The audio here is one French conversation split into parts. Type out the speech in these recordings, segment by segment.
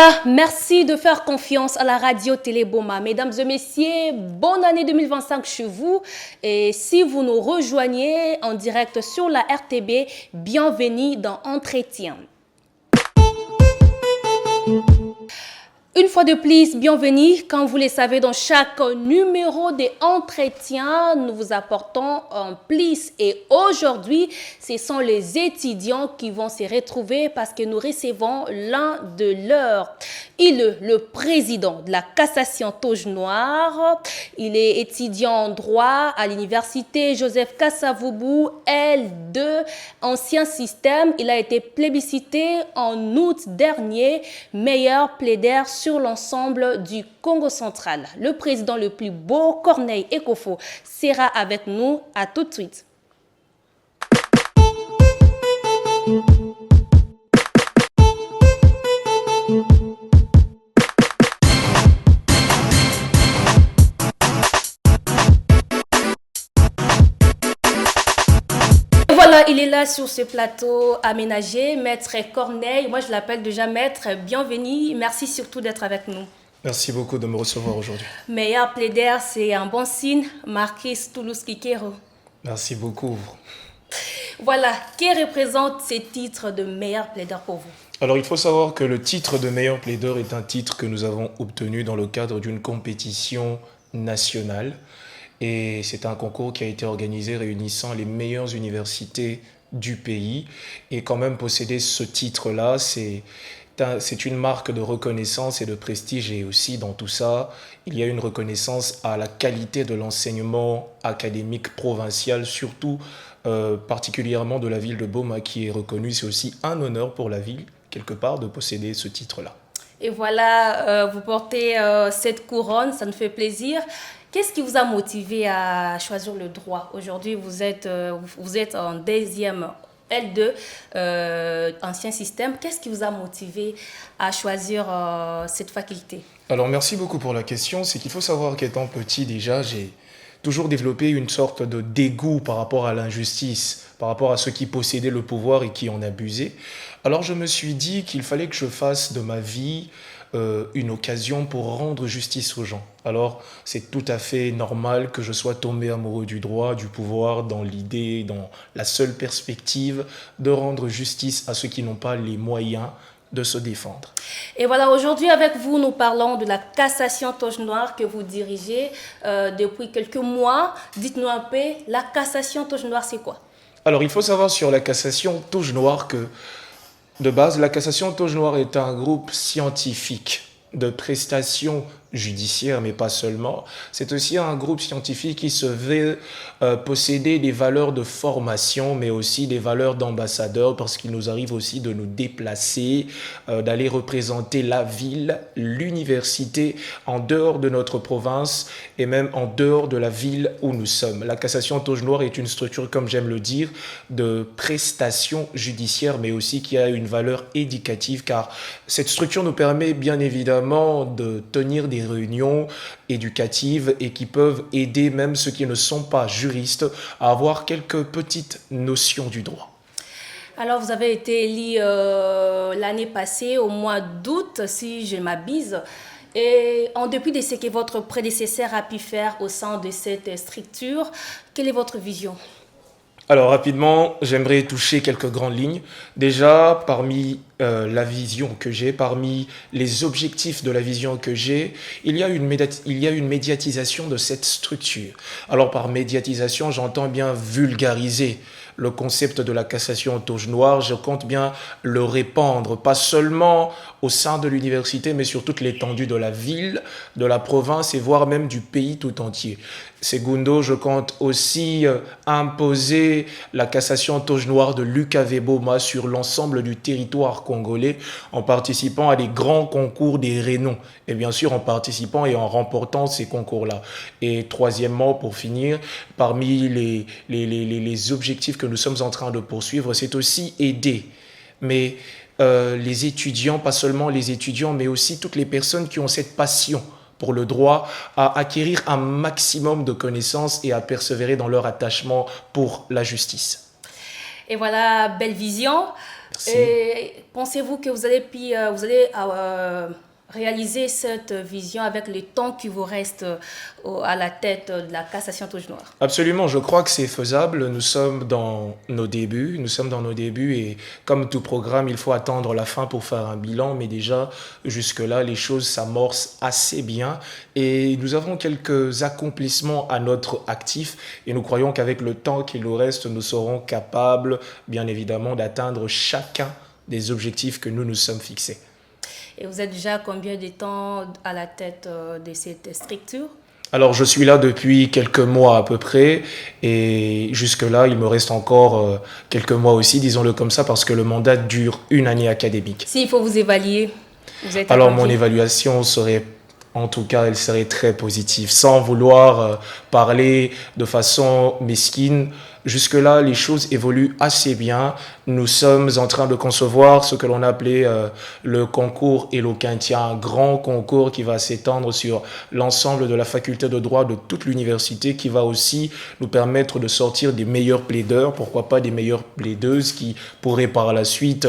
Voilà, merci de faire confiance à la radio Télé Boma. Mesdames et messieurs, bonne année 2025 chez vous. Et si vous nous rejoignez en direct sur la RTB, bienvenue dans Entretien. Une fois de plus, bienvenue. Comme vous le savez, dans chaque numéro d'entretien, nous vous apportons un plus. Et aujourd'hui, ce sont les étudiants qui vont se retrouver parce que nous recevons l'un de leurs. Il est le président de la Cassation Toge Noire. Il est étudiant en droit à l'université Joseph Kasavubu, L2, ancien système. Il a été plébiscité en août dernier, meilleur plaidaire sur l'ensemble du Congo central. Le président le plus beau, Corneille Ekofo, sera avec nous. À tout de suite. Voilà, il est là sur ce plateau aménagé, Maître Corneille. Moi, je l'appelle déjà Maître. Bienvenue. Merci surtout d'être avec nous. Merci beaucoup de me recevoir aujourd'hui. Meilleur plaidaire, c'est un bon signe. Marquis Toulouse-Kikero. Merci beaucoup. Voilà, qui représente ces titres de meilleur plaideur pour vous? Alors, il faut savoir que le titre de meilleur plaideur est un titre que nous avons obtenu dans le cadre d'une compétition nationale. Et c'est un concours qui a été organisé réunissant les meilleures universités du pays. Et quand même posséder ce titre-là, c'est une marque de reconnaissance et de prestige. Et aussi dans tout ça, il y a une reconnaissance à la qualité de l'enseignement académique provincial, surtout particulièrement de la ville de Boma qui est reconnue. C'est aussi un honneur pour la ville, quelque part, de posséder ce titre-là. Et voilà, vous portez cette couronne, ça nous fait plaisir. Qu'est-ce qui vous a motivé à choisir le droit? Aujourd'hui, vous êtes en deuxième L2, ancien système. Qu'est-ce qui vous a motivé à choisir cette faculté? Alors, merci beaucoup pour la question. C'est qu'il faut savoir qu'étant petit, déjà, j'ai toujours développé une sorte de dégoût par rapport à l'injustice, par rapport à ceux qui possédaient le pouvoir et qui en abusaient. Alors, je me suis dit qu'il fallait que je fasse de ma vie une occasion pour rendre justice aux gens. Alors, c'est tout à fait normal que je sois tombé amoureux du droit, du pouvoir, dans l'idée, dans la seule perspective de rendre justice à ceux qui n'ont pas les moyens de se défendre. Et voilà, aujourd'hui avec vous, nous parlons de la Cassation Toge Noire que vous dirigez depuis quelques mois. Dites-nous un peu, la Cassation Toge Noire, c'est quoi? Alors, il faut savoir sur la Cassation Toge Noire que de base, la Cassation Toge Noire est un groupe scientifique de prestations judiciaires, mais pas seulement. C'est aussi un groupe scientifique qui se veut posséder des valeurs de formation, mais aussi des valeurs d'ambassadeur, parce qu'il nous arrive aussi de nous déplacer, d'aller représenter la ville, l'université, en dehors de notre province et même en dehors de la ville où nous sommes. La Cassation Toge Noire est une structure, comme j'aime le dire, de prestations judiciaires, mais aussi qui a une valeur éducative, car cette structure nous permet bien évidemment de tenir des réunions éducatives et qui peuvent aider même ceux qui ne sont pas juristes à avoir quelques petites notions du droit. Alors, vous avez été élu l'année passée, au mois d'août, si je m'abuse. Et en dépit de ce que votre prédécesseur a pu faire au sein de cette structure, quelle est votre vision? Alors rapidement, j'aimerais toucher quelques grandes lignes. Déjà, parmi la vision que j'ai, parmi les objectifs de la vision que j'ai, il y a une médiatisation de cette structure. Alors par médiatisation, j'entends bien vulgariser le concept de la Cassation Toge Noire. Je compte bien le répandre, pas seulement au sein de l'université, mais sur toute l'étendue de la ville, de la province et voire même du pays tout entier. Segundo, je compte aussi imposer la Cassation Toge Noire de l'UKV Boma sur l'ensemble du territoire congolais en participant à des grands concours des renom et bien sûr en participant et en remportant ces concours-là. Et troisièmement, pour finir, parmi les objectifs que nous sommes en train de poursuivre, c'est aussi aider, mais les étudiants, pas seulement les étudiants, mais aussi toutes les personnes qui ont cette passion pour le droit, à acquérir un maximum de connaissances et à persévérer dans leur attachement pour la justice. Et voilà, belle vision. Merci. Et pensez-vous que vous allez réaliser cette vision avec le temps qui vous reste à la tête de la cassation touche noire? Absolument, je crois que c'est faisable. Nous sommes dans nos débuts et comme tout programme, il faut attendre la fin pour faire un bilan. Mais déjà, jusque-là, les choses s'amorcent assez bien et nous avons quelques accomplissements à notre actif et nous croyons qu'avec le temps qu'il nous reste, nous serons capables, bien évidemment, d'atteindre chacun des objectifs que nous nous sommes fixés. Et vous êtes déjà combien de temps à la tête de cette structure? Alors, je suis là depuis quelques mois à peu près, et jusque-là, il me reste encore quelques mois aussi, disons-le comme ça, parce que le mandat dure une année académique. S'il faut vous évaluer, vous êtes à Alors, mon combien? évaluation serait, en tout cas, elle serait très positive, sans vouloir parler de façon mesquine. Jusque-là, les choses évoluent assez bien. Nous sommes en train de concevoir ce que l'on a appelé le concours Eloquentia, un grand concours qui va s'étendre sur l'ensemble de la faculté de droit de toute l'université, qui va aussi nous permettre de sortir des meilleurs plaideurs, pourquoi pas des meilleures plaideuses qui pourraient par la suite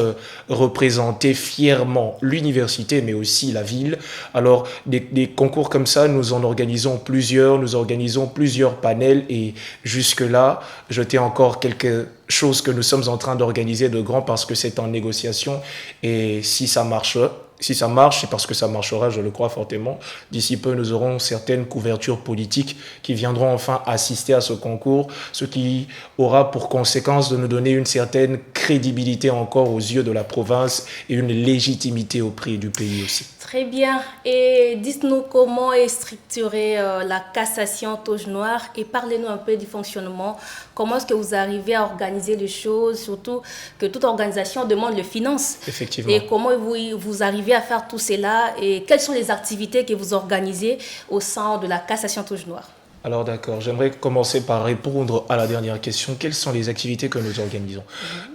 représenter fièrement l'université, mais aussi la ville. Alors, des concours comme ça, nous organisons plusieurs panels et jusque-là, je tiens encore quelque chose que nous sommes en train d'organiser de grand parce que c'est en négociation et si ça marche, c'est parce que ça marchera, je le crois fortement. D'ici peu, nous aurons certaines couvertures politiques qui viendront enfin assister à ce concours, ce qui aura pour conséquence de nous donner une certaine crédibilité encore aux yeux de la province et une légitimité auprès du pays aussi. Très bien. Et dites-nous comment est structurée la cassation touche noire et parlez-nous un peu du fonctionnement. Comment est-ce que vous arrivez à organiser les choses, surtout que toute organisation demande le finance. Effectivement. Et comment vous arrivez à faire tout cela et quelles sont les activités que vous organisez au sein de la cassation touche noire? Alors d'accord, j'aimerais commencer par répondre à la dernière question. Quelles sont les activités que nous organisons?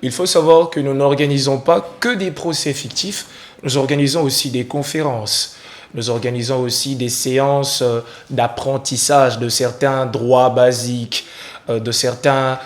Il faut savoir que nous n'organisons pas que des procès fictifs, nous organisons aussi des conférences. Nous organisons aussi des séances d'apprentissage de certains droits basiques, de certains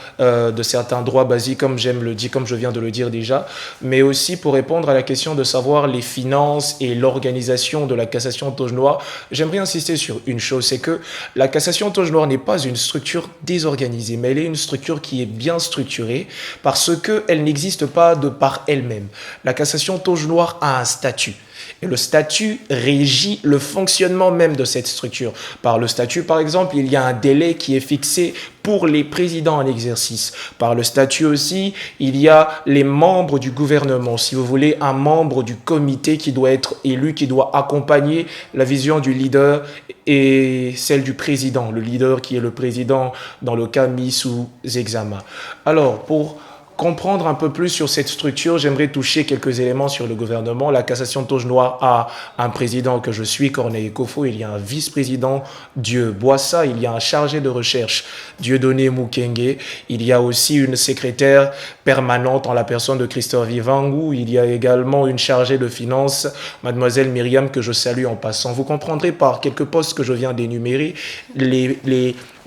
droits basiques, comme je viens de le dire déjà, mais aussi pour répondre à la question de savoir les finances et l'organisation de la cassation touche noire. J'aimerais insister sur une chose, c'est que la cassation touche noire n'est pas une structure désorganisée, mais elle est une structure qui est bien structurée parce qu'elle n'existe pas de par elle-même. La cassation touche noire a un statut. Et le statut régit le fonctionnement même de cette structure. Par le statut, par exemple, il y a un délai qui est fixé pour les présidents en exercice. Par le statut aussi, il y a les membres du gouvernement, si vous voulez, un membre du comité qui doit être élu, qui doit accompagner la vision du leader et celle du président. Le leader qui est le président dans le cas mis sous examen. Alors, pour comprendre un peu plus sur cette structure, j'aimerais toucher quelques éléments sur le gouvernement. La cassation touche noire a un président que je suis, Corneille Kofo. Il y a un vice-président, Dieu Boissa. Il y a un chargé de recherche, Dieudonné Mukenge. Il y a aussi une secrétaire permanente en la personne de Christophe Vivangou. Il y a également une chargée de finances, mademoiselle Myriam, que je salue en passant. Vous comprendrez par quelques postes que je viens d'énumérer,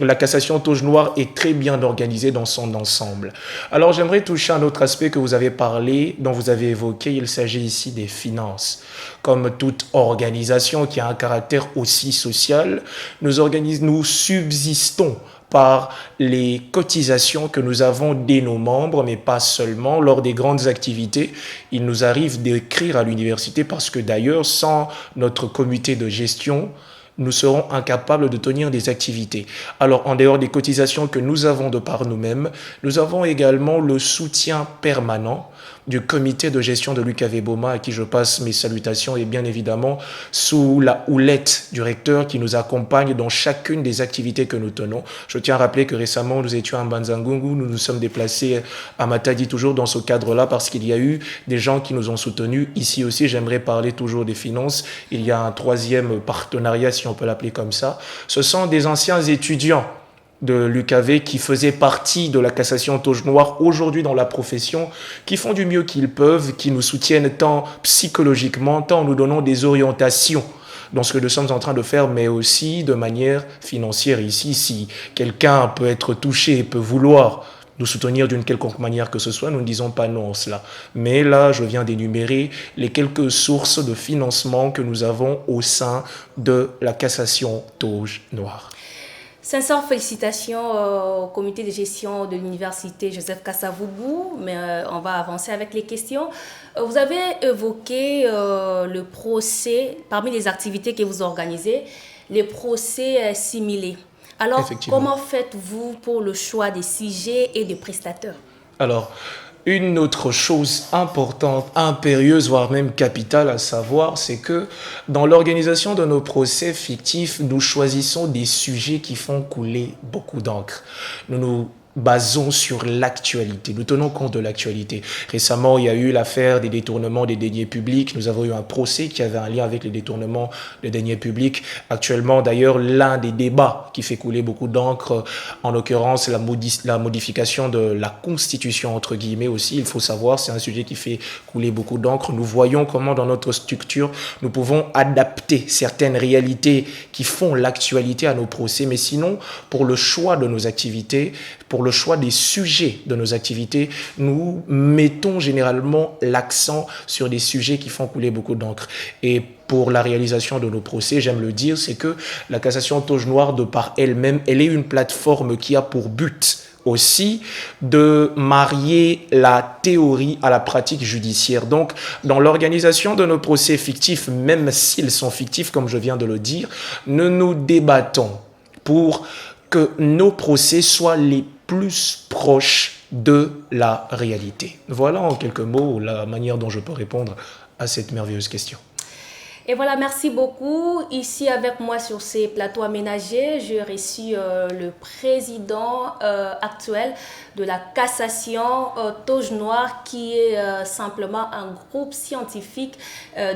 la cassation touche noire est très bien organisée dans son ensemble. Alors j'aimerais toucher un autre aspect que vous avez parlé, dont vous avez évoqué, il s'agit ici des finances. Comme toute organisation qui a un caractère aussi social, nous subsistons par les cotisations que nous avons dès nos membres, mais pas seulement. Lors des grandes activités, il nous arrive d'écrire à l'université parce que d'ailleurs, sans notre comité de gestion, nous serons incapables de tenir des activités. Alors, en dehors des cotisations que nous avons de par nous-mêmes, nous avons également le soutien permanent du comité de gestion de l'UQAV Boma, à qui je passe mes salutations, et bien évidemment sous la houlette du recteur qui nous accompagne dans chacune des activités que nous tenons. Je tiens à rappeler que récemment, nous étions à Mbanzangungu, nous nous sommes déplacés à Matadi, toujours dans ce cadre-là, parce qu'il y a eu des gens qui nous ont soutenus. Ici aussi, j'aimerais parler toujours des finances. Il y a un troisième partenariat, si on peut l'appeler comme ça. Ce sont des anciens étudiants de l'UQAV qui faisaient partie de la cassation touche noire aujourd'hui dans la profession, qui font du mieux qu'ils peuvent, qui nous soutiennent tant psychologiquement, tant en nous donnant des orientations dans ce que nous sommes en train de faire, mais aussi de manière financière. Ici, si quelqu'un peut être touché et peut vouloir nous soutenir d'une quelconque manière que ce soit, nous ne disons pas non à cela. Mais là, je viens d'énumérer les quelques sources de financement que nous avons au sein de la cassation Tauge Noire. Sincères félicitations au comité de gestion de l'université Joseph Kasavubu, mais on va avancer avec les questions. Vous avez évoqué le procès, parmi les activités que vous organisez, les procès similés. Alors, comment faites-vous pour le choix des sujets et des prestataires? Alors, une autre chose importante, impérieuse, voire même capitale à savoir, c'est que dans l'organisation de nos procès fictifs, nous choisissons des sujets qui font couler beaucoup d'encre. Nous nous basons sur l'actualité. Nous tenons compte de l'actualité. Récemment, il y a eu l'affaire des détournements des deniers publics. Nous avons eu un procès qui avait un lien avec les détournements des deniers publics. Actuellement, d'ailleurs, l'un des débats qui fait couler beaucoup d'encre, en l'occurrence, la modification de la Constitution, entre guillemets aussi, il faut savoir, c'est un sujet qui fait couler beaucoup d'encre. Nous voyons comment, dans notre structure, nous pouvons adapter certaines réalités qui font l'actualité à nos procès. Mais sinon, pour le choix de nos activités, pour le choix des sujets de nos activités, nous mettons généralement l'accent sur des sujets qui font couler beaucoup d'encre. Et pour la réalisation de nos procès, j'aime le dire, c'est que la cassation Tauge Noire, de par elle-même, elle est une plateforme qui a pour but aussi de marier la théorie à la pratique judiciaire. Donc, dans l'organisation de nos procès fictifs, même s'ils sont fictifs, comme je viens de le dire, nous débattons pour que nos procès soient les plus proches de la réalité. Voilà en quelques mots la manière dont je peux répondre à cette merveilleuse question. Et voilà, merci beaucoup. Ici avec moi sur ces plateaux aménagés, j'ai reçu le président actuel de la cassation Tauge Noire, qui est simplement un groupe scientifique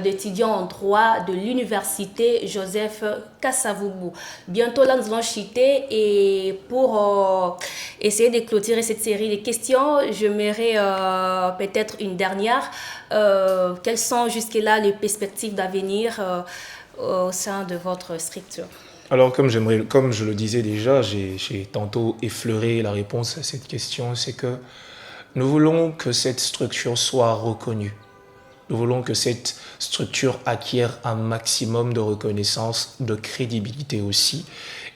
d'étudiants en droit de l'université Joseph Kasavubu. Bientôt là, nous allons chuter, et pour essayer de clôturer cette série de questions, je mets peut-être une dernière. Quelles sont jusque-là les perspectives d'avenir au sein de votre structure? Alors, comme je le disais déjà, j'ai tantôt effleuré la réponse à cette question, c'est que nous voulons que cette structure soit reconnue. Nous voulons que cette structure acquiert un maximum de reconnaissance, de crédibilité aussi,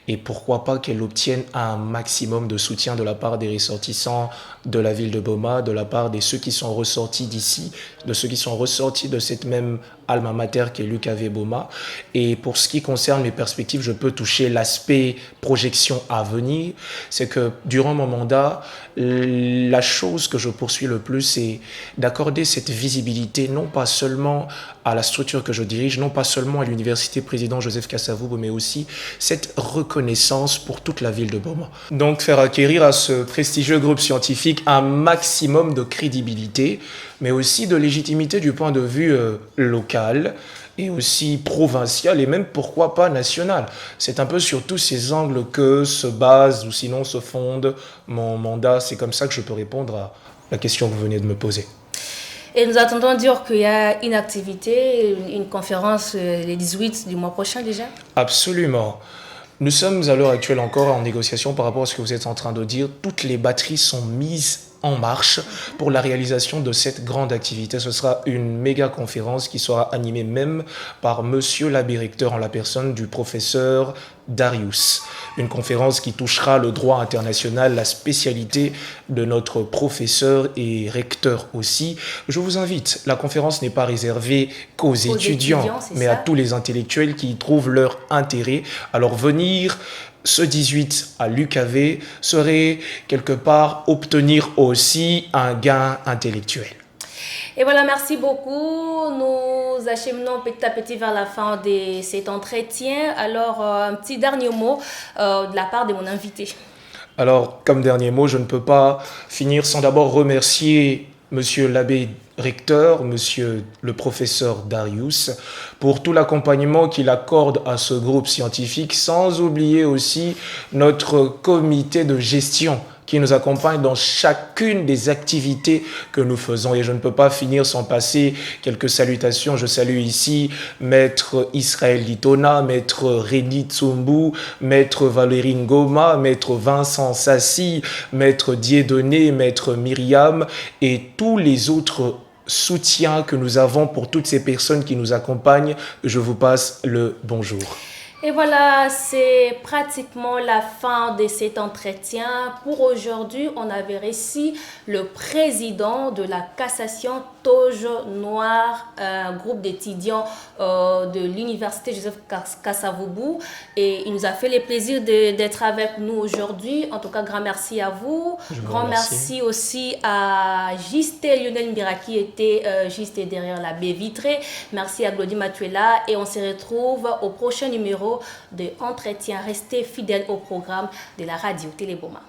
et pourquoi pas qu'elle obtienne un maximum de soutien de la part des ressortissants de la ville de Boma, de la part de ceux qui sont ressortis d'ici, de ceux qui sont ressortis de cette même alma mater qu'est l'UKV Boma. Et pour ce qui concerne mes perspectives, je peux toucher l'aspect projection à venir. C'est que durant mon mandat, la chose que je poursuis le plus, c'est d'accorder cette visibilité, non pas seulement à la structure que je dirige, non pas seulement à l'université président Joseph Kasavubu, mais aussi cette reconnaissance pour toute la ville de Boma. Donc faire acquérir à ce prestigieux groupe scientifique un maximum de crédibilité, mais aussi de légitimité du point de vue local et aussi provincial, et même pourquoi pas national. C'est un peu sur tous ces angles que se base ou sinon se fonde mon mandat. C'est comme ça que je peux répondre à la question que vous venez de me poser. Et nous attendons dire qu'il y a une activité, une conférence le 18 du mois prochain déjà? Absolument. Nous sommes à l'heure actuelle encore en négociation par rapport à ce que vous êtes en train de dire. Toutes les batteries sont mises en marche pour la réalisation de cette grande activité. Ce sera une méga conférence qui sera animée même par monsieur l'abbé recteur en la personne du professeur Darius. Une conférence qui touchera le droit international, la spécialité de notre professeur et recteur aussi. Je vous invite, la conférence n'est pas réservée qu'aux étudiants, mais à tous les intellectuels qui y trouvent leur intérêt. Alors venir ce 18 à l'UKV serait quelque part obtenir aussi un gain intellectuel. Et voilà, merci beaucoup. Nous acheminons petit à petit vers la fin de cet entretien. Alors, un petit dernier mot de la part de mon invité. Alors, comme dernier mot, je ne peux pas finir sans d'abord remercier monsieur l'abbé recteur, monsieur le professeur Darius, pour tout l'accompagnement qu'il accorde à ce groupe scientifique, sans oublier aussi notre comité de gestion qui nous accompagne dans chacune des activités que nous faisons. Et je ne peux pas finir sans passer quelques salutations. Je salue ici Maître Israël Litona, Maître Réni Tsumbu, Maître Valérie Ngoma, Maître Vincent Sassi, Maître Dieudonné, Maître Myriam et tous les autres soutiens que nous avons pour toutes ces personnes qui nous accompagnent. Je vous passe le bonjour. Et voilà, c'est pratiquement la fin de cet entretien. Pour aujourd'hui, on avait reçu le président de la Cassation Toge Noir, un groupe d'étudiants de l'université Joseph Kasavubu. Et il nous a fait le plaisir d'être avec nous aujourd'hui. En tout cas, grand merci à vous. Grand merci aussi à Gisté Lionel Mbira qui était juste derrière la baie vitrée. Merci à Glody Matuela et on se retrouve au prochain numéro de Entretien. Restez fidèles au programme de la radio Téléboma.